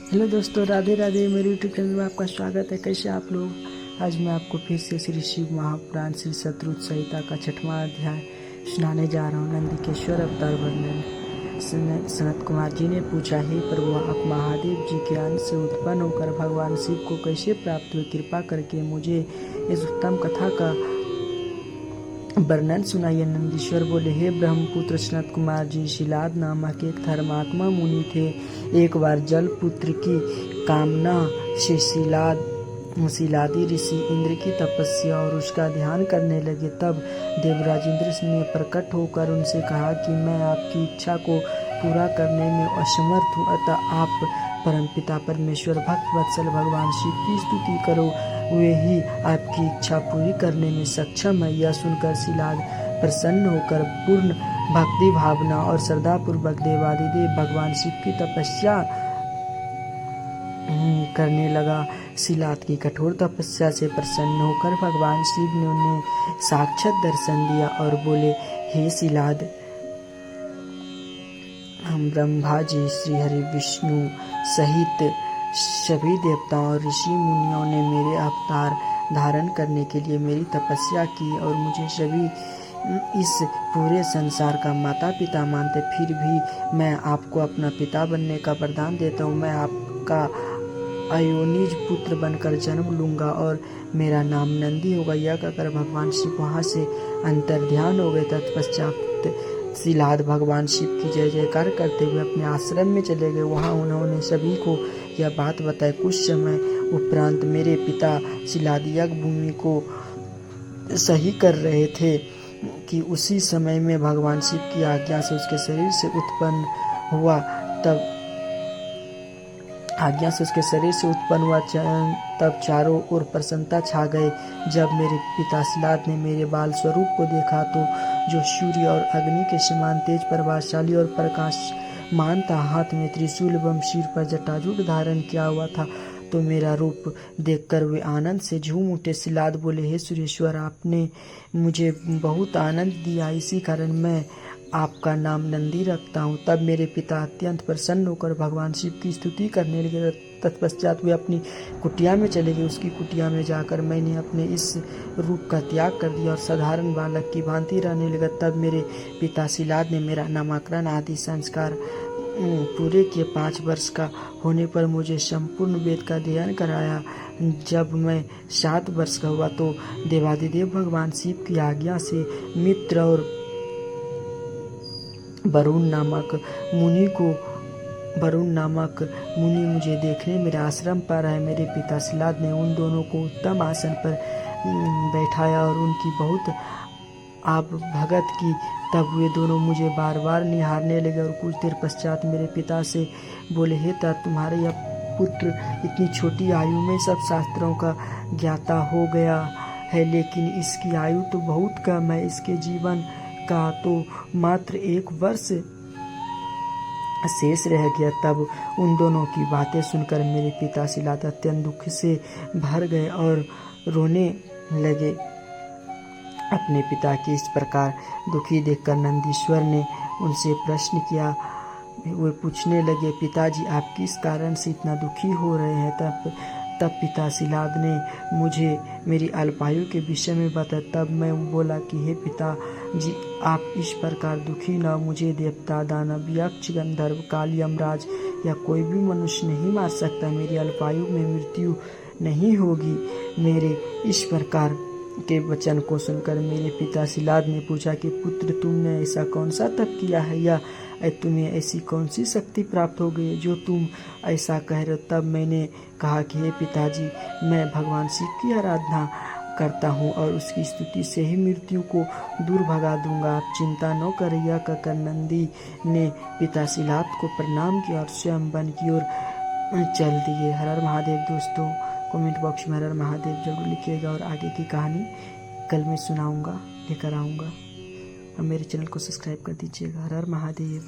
Hello दोस्तों, राधे राधे। मेरे YouTube channel में आपका स्वागत है। कैसे आप लोग? आज मैं आपको फिर से श्री शिव महापुराण श्री शत्रुत संहिता का 6वां अध्याय सुनाने जा रहा हूँ। नंदिकेश्वर अवतार वर्णन। सनत कुमार जी ने पूछा, हे प्रभु, आप महादेव जी के अंश से उत्पन्न होकर भगवान शिव को कैसे प्राप्त हुए? कृपा करके मुझे इस उत्तम कथा का वर्णन सुनाइए। नंदीश्वर बोले, हे ब्रह्मपुत्र सनत कुमार जी, शिलाद नामक एक धर्मात्मा मुनि थे। एक बार जल पुत्र की कामना से शिलादी ऋषि इंद्र की तपस्या और उसका ध्यान करने लगे। तब देवराज इंद्र ने प्रकट होकर उनसे कहा कि मैं आपकी इच्छा को पूरा करने में असमर्थ हूँ, अतः आप परमपिता परमेश्वर भक्त वत्सल भगवान शिव की स्तुति करो, वे ही आपकी इच्छा पूरी करने में सक्षम है। यह सुनकर शिलाद प्रसन्न होकर पूर्ण भक्ति भावना और श्रद्धा पूर्वक देवादिदेव भगवान शिव की तपस्या करने लगा। शिलाद की कठोर तपस्या से प्रसन्न होकर भगवान शिव ने उन्हें साक्षात दर्शन दिया और बोले, हे शिलाद, हम ब्रह्मा जी, श्री हरि विष्णु सहित सभी देवताओं और ऋषि मुनियों ने मेरे अवतार धारण करने के लिए मेरी तपस्या की और मुझे सभी इस पूरे संसार का माता पिता मानते, फिर भी मैं आपको अपना पिता बनने का वरदान देता हूँ। मैं आपका अयोनिज पुत्र बनकर जन्म लूंगा और मेरा नाम नंदी होगा। यह कहकर भगवान शिव वहाँ से अंतर ध्यान हो गए। तत्पश्चात शिलाद भगवान शिव की जय जयकार करते हुए अपने आश्रम में चले गए। वहाँ उन्होंने सभी को यह बात बताई। कुछ समय उपरांत मेरे पिता शिलाद यज्ञ भूमि को सही कर रहे थे कि उसी समय में भगवान शिव की आज्ञा से उसके शरीर से उत्पन्न हुआ। तब चारों ओर प्रसन्नता छा गए। जब मेरे पिता शिलाद ने मेरे बाल स्वरूप को देखा तो जो सूर्य और अग्नि के समान तेज प्रभावशाली और प्रकाशमान था, हाथ में त्रिशूल एवं सिर पर जटाजूट धारण किया हुआ था, तो मेरा रूप देखकर वे आनंद से झूम उठे। शिलाद बोले, हे सुरेश्वर, आपने मुझे बहुत आनंद दिया, इसी कारण मैं आपका नाम नंदी रखता हूँ। तब मेरे पिता अत्यंत प्रसन्न होकर भगवान शिव की स्तुति करने लगे। तत्पश्चात वे अपनी कुटिया में चले गए। उसकी कुटिया में जाकर मैंने अपने इस रूप का त्याग कर दिया और साधारण बालक की भांति रहने लगा। तब मेरे पिता शिलाद ने मेरा नामकरण आदि संस्कार पूरे किए। 5 वर्ष का होने पर मुझे संपूर्ण वेद का अध्ययन कराया। जब मैं 7 वर्ष का हुआ तो देवादिदेव भगवान शिव की आज्ञा से मित्र और वरुण नामक मुनि मुझे देखने मेरे आश्रम पर आए। मेरे पिता शिलाद ने उन दोनों को उत्तम आसन पर बैठाया और उनकी बहुत आप भगत की। तब वे दोनों मुझे बार बार निहारने लगे और कुछ देर पश्चात मेरे पिता से बोले, हे ता, तुम्हारे यह पुत्र इतनी छोटी आयु में सब शास्त्रों का ज्ञाता हो गया है, लेकिन इसकी आयु तो बहुत कम है। इसके जीवन का तो मात्र 1 वर्ष शेष रह गया। तब उन दोनों की बातें सुनकर मेरे पिता शिलाद अत्यंत दुख से भर गए और रोने लगे। अपने पिता की इस प्रकार दुखी देखकर नंदीश्वर ने उनसे प्रश्न किया। वे पूछने लगे, पिताजी, आप किस कारण से इतना दुखी हो रहे हैं? तब पिता शिलाद ने मुझे मेरी अल्पायु के विषय में बताया। तब मैं बोला कि हे पिताजी, आप इस प्रकार दुखी न, मुझे देवता, दानव, यक्ष, गंधर्व, काल, यमराज या कोई भी मनुष्य नहीं मार सकता। मेरी अल्पायु में मृत्यु नहीं होगी। मेरे इस प्रकार के वचन को सुनकर मेरे पिता शिलाद ने पूछा कि पुत्र, तुमने ऐसा कौन सा तप किया है या तुम्हें ऐसी कौन सी शक्ति प्राप्त हो गई जो तुम ऐसा कह रहे हो? तब मैंने कहा कि हे पिताजी, मैं भगवान शिव की आराधना करता हूँ और उसकी स्तुति से ही मृत्यु को दूर भगा दूंगा। आप चिंता न करें। यह कहकर नंदी ने पिता शिलाद को प्रणाम किया और स्वयं वन की ओर चल दिए। हर हर महादेव। दोस्तों, कमेंट बॉक्स में हर हर महादेव जरूर लिखिएगा और आगे की कहानी कल मैं सुनाऊंगा, लेकर आऊँगा। और मेरे चैनल को सब्सक्राइब कर दीजिएगा। हर हर महादेव।